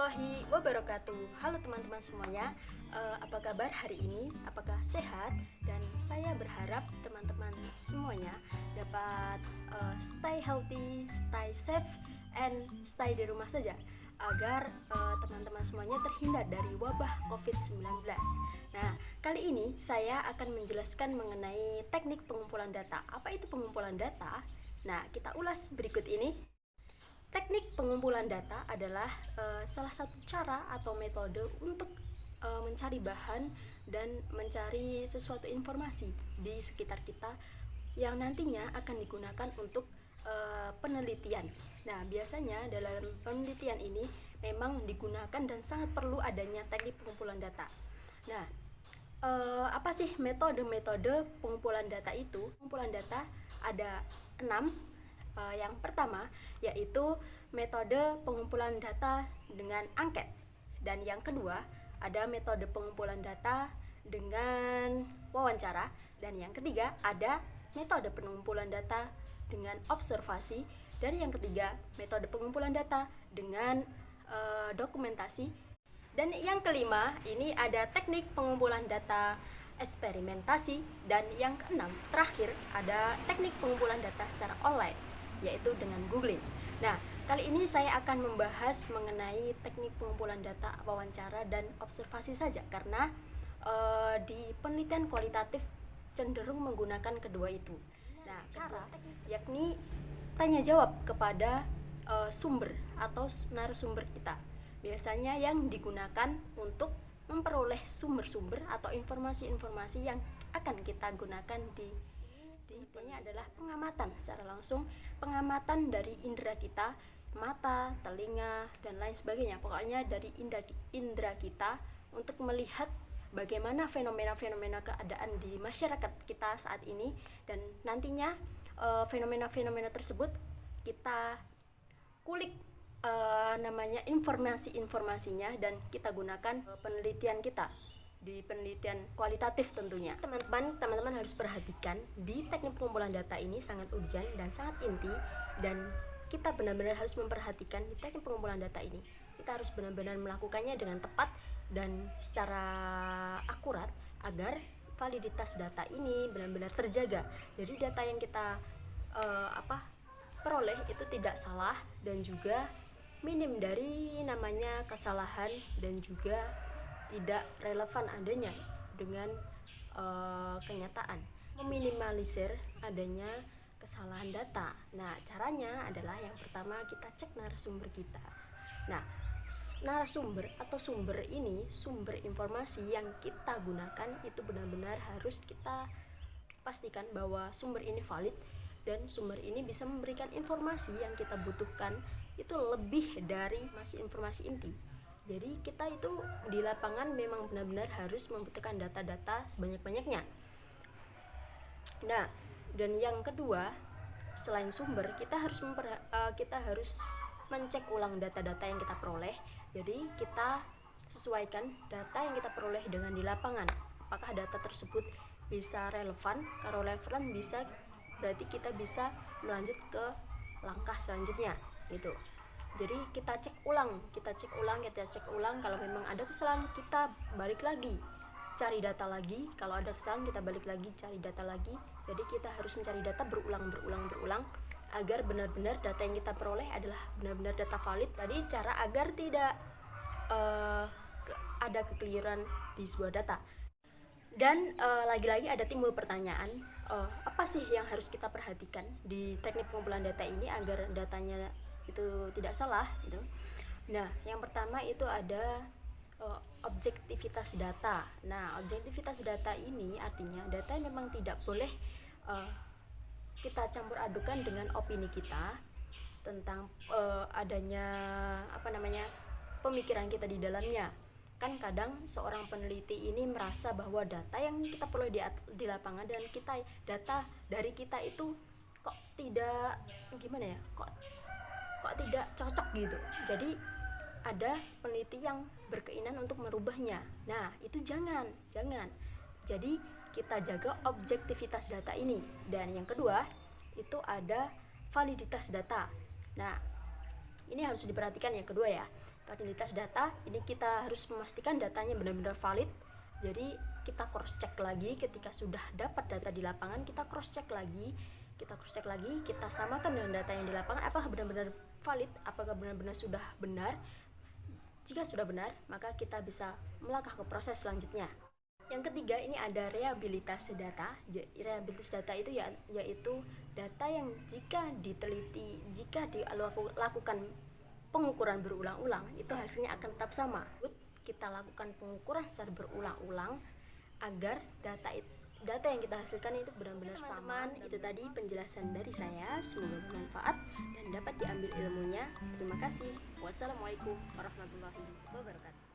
warahmatullahi wabarakatuh. Halo teman-teman semuanya, apa kabar hari ini? Apakah sehat? Dan saya berharap teman-teman semuanya dapat stay healthy, stay safe, and stay di rumah saja agar teman-teman semuanya terhindar dari wabah COVID-19. Nah, kali ini saya akan menjelaskan mengenai teknik pengumpulan data. Apa itu pengumpulan data? Nah, kita ulas berikut ini. Teknik pengumpulan data adalah salah satu cara atau metode untuk mencari bahan dan mencari sesuatu informasi di sekitar kita yang nantinya akan digunakan untuk penelitian. Nah, biasanya dalam penelitian ini memang digunakan dan sangat perlu adanya teknik pengumpulan data. Nah, apa sih metode-metode pengumpulan data itu? Pengumpulan data ada 6. Yang pertama yaitu metode pengumpulan data dengan angket, dan yang kedua ada metode pengumpulan data dengan wawancara, dan yang ketiga ada metode pengumpulan data dengan observasi, dan yang ketiga metode pengumpulan data dengan dokumentasi, dan yang kelima ini ada teknik pengumpulan data eksperimentasi, dan yang keenam terakhir ada teknik pengumpulan data secara online yaitu dengan googling. Nah, kali ini saya akan membahas mengenai teknik pengumpulan data wawancara dan observasi saja, karena di penelitian kualitatif cenderung menggunakan kedua itu. Nah, cara yakni tanya jawab kepada sumber atau narasumber kita. Biasanya yang digunakan untuk memperoleh sumber-sumber atau informasi-informasi yang akan kita gunakan di adalah pengamatan secara langsung, pengamatan dari indera kita, mata, telinga, dan lain sebagainya. Pokoknya dari indera kita untuk melihat bagaimana fenomena-fenomena keadaan di masyarakat kita saat ini, dan nantinya fenomena-fenomena tersebut kita kulik namanya informasi-informasinya, dan kita gunakan penelitian kita di penelitian kualitatif tentunya. Teman-teman harus perhatikan di teknik pengumpulan data ini sangat urgent dan sangat inti, dan kita benar-benar harus memperhatikan di teknik pengumpulan data ini. Kita harus benar-benar melakukannya dengan tepat dan secara akurat agar validitas data ini benar-benar terjaga. Jadi data yang kita peroleh itu tidak salah dan juga minim dari namanya kesalahan, dan juga tidak relevan adanya dengan kenyataan, meminimalisir adanya kesalahan data. Nah, caranya adalah yang pertama kita cek narasumber kita. Nah, narasumber atau sumber ini, sumber informasi yang kita gunakan itu benar-benar harus kita pastikan bahwa sumber ini valid dan sumber ini bisa memberikan informasi yang kita butuhkan itu lebih dari masih informasi inti. Jadi kita itu di lapangan memang benar-benar harus membutuhkan data-data sebanyak-banyaknya. Nah, dan yang kedua, selain sumber, kita harus mencek ulang data-data yang kita peroleh. Jadi kita sesuaikan data yang kita peroleh dengan di lapangan. Apakah data tersebut bisa relevan? Kalau relevan bisa, berarti kita bisa melanjut ke langkah selanjutnya gitu. Jadi kita cek ulang. Kalau memang ada kesalahan, kita balik lagi, cari data lagi. Kalau ada kesalahan, kita balik lagi, cari data lagi. Jadi kita harus mencari data berulang agar benar-benar data yang kita peroleh adalah benar-benar data valid. Tadi cara agar tidak ada kekeliruan di sebuah data. Dan lagi-lagi ada timbul pertanyaan, apa sih yang harus kita perhatikan di teknik pengumpulan data ini agar datanya itu tidak salah gitu. Nah, yang pertama itu ada objektivitas data. Nah, objektivitas data ini artinya data memang tidak boleh kita campur adukan dengan opini kita tentang adanya pemikiran kita di dalamnya. Kan kadang seorang peneliti ini merasa bahwa data yang kita peroleh di lapangan dan data dari kita itu kok tidak kok tidak cocok gitu. Jadi ada peneliti yang berkeinginan untuk merubahnya. Nah, itu jangan. Jadi kita jaga objektivitas data ini. Dan yang kedua itu ada validitas data. Nah, ini harus diperhatikan yang kedua ya. Validitas data ini kita harus memastikan datanya benar-benar valid. Jadi kita cross check lagi ketika sudah dapat data di lapangan, kita cross check lagi, kita samakan dengan data yang di lapangan apakah benar-benar valid, apakah benar-benar sudah benar. Jika sudah benar, maka kita bisa melangkah ke proses selanjutnya. Yang ketiga, ini ada reliabilitas data. Reliabilitas data itu yaitu data yang jika diteliti, jika dilakukan pengukuran berulang-ulang, itu hasilnya akan tetap sama. Kita lakukan pengukuran secara berulang-ulang agar data yang kita hasilkan itu benar-benar sama. Itu tadi penjelasan dari saya, semoga bermanfaat dan dapat diambil ilmunya. Terima kasih. Wassalamualaikum warahmatullahi wabarakatuh.